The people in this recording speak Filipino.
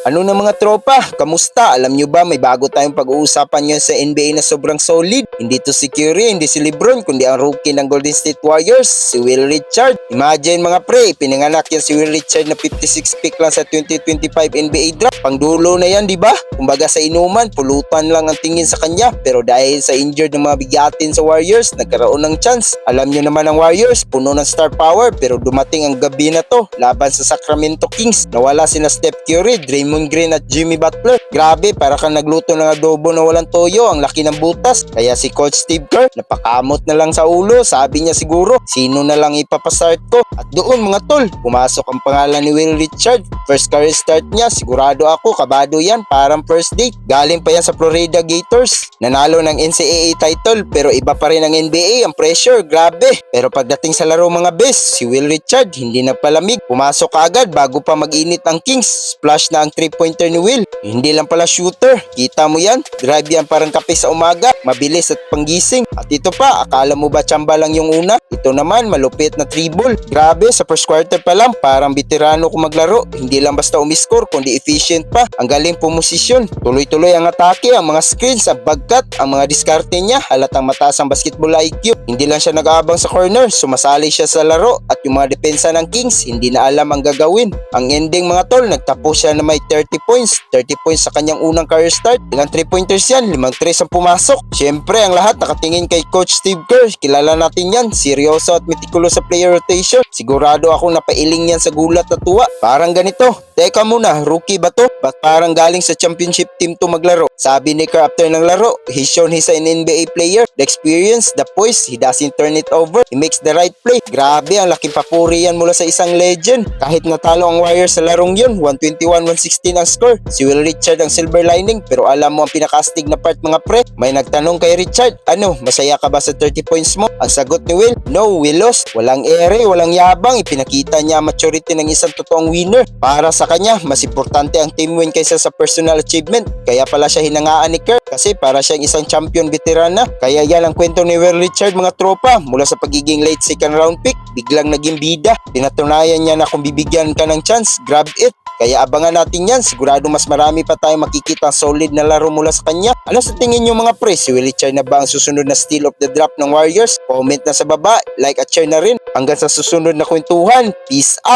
Ano na mga tropa? Kamusta? Alam nyo ba may bago tayong pag-uusapan ngayon sa NBA na sobrang solid? Hindi to si Curry, hindi si Lebron, kundi ang rookie ng Golden State Warriors, si Will Richard. Imagine mga pre, pinanganak yan si Will Richard na 56 pick lang sa 2025 NBA draft. Pangdulo na yan, di ba? Kumbaga sa inuman, pulutan lang ang tingin sa kanya. Pero dahil sa injured ng mga bigatin sa Warriors, nagkaroon ng chance. Alam nyo naman ang Warriors, puno ng star power, pero dumating ang gabi na to laban sa Sacramento Kings. Nawala sina Steph Curry, Draymond Green at Jimmy Butler. Grabe, para kang nagluto ng adobo na walang toyo, ang laki ng butas. Kaya si Coach Steve Kerr, napakamot na lang sa ulo. Sabi niya siguro, sino na lang ipapastart ko? At doon mga tol, pumasok ang pangalan ni Will Richard. First career start niya, sigurado ako, kabado yan, parang first date. Galing pa yan sa Florida Gators. Nanalo ng NCAA title, pero iba pa rin ang NBA, ang pressure, grabe. Pero pagdating sa laro mga best, si Will Richard hindi nagpalamig. Pumasok agad bago pa mag-init ang Kings. Splash na ang 3-pointer ni Will. Hindi lang pala shooter. Kita mo yan? Drive yan parang kape sa umaga. Mabilis at panggising. At ito pa, akala mo ba tsamba lang yung una? Ito naman, malupit na dribble. Grabe, sa first quarter pa lang, parang veterano kung maglaro. Hindi lang basta umiscore, kundi efficient pa. Ang galing pumosisyon. Tuloy-tuloy ang atake, ang mga screens, ang bagkat, ang mga diskarte niya. Halatang mataas ang basketball IQ. Hindi lang siya nag-aabang sa corner, sumasali siya sa laro. At yung mga depensa ng Kings, hindi na alam ang gagawin. Ang ending mga tol, nagtapos siya na may 30 points. 30 points sa kanyang unang career start. Ilang 3-pointers yan, 5 3 ang pumasok. Siyempre, ang lahat nakatingin kay Coach Steve Kerr. Kilala natin yan, seryoso at meticulous sa player rotation. Sigurado ako napailing yan sa gulat at tuwa. Parang ganito, teka muna, rookie ba to? Ba't parang galing sa championship team to maglaro? Sabi ni Kerr after ng laro, he's shown he's an NBA player. The experience, the poise, he doesn't turn it over. He makes the right play. Grabe, ang laking papuri yan mula sa isang legend. Kahit natalo ang Warriors sa larong yun, 121-116 ang score. Si Will Richard ang silver lining, pero alam mo ang pinakastig na part mga pre. May nagtanong kay Richard, ano, masaya ka ba sa 30 points mo? Ang sagot ni Will, no, we lost. Walang ere, walang yabang. Ipinakita niya ang maturity ng isang totoong winner. Para sa kanya, mas importante ang team win kaysa sa personal achievement. Kaya pala siya hinangaan ni Kerr kasi para siyang isang champion veteran na. Kaya yan ang kwento ni Will Richard mga tropa. Mula sa pagiging late second round pick, biglang naging bida. Pinatunayan niya na kung bibigyan ka ng chance, grab it. Kaya abangan natin yan. Sigurado mas marami pa tayong makikita solid na laro mula sa kanya. Ano sa tingin nyo mga pre? Si Will Richard na ba ang susunod na steal of the draft ng Warriors? Comment na sa baba, like at share na rin. Hanggang sa susunod na kwentuhan. Peace out!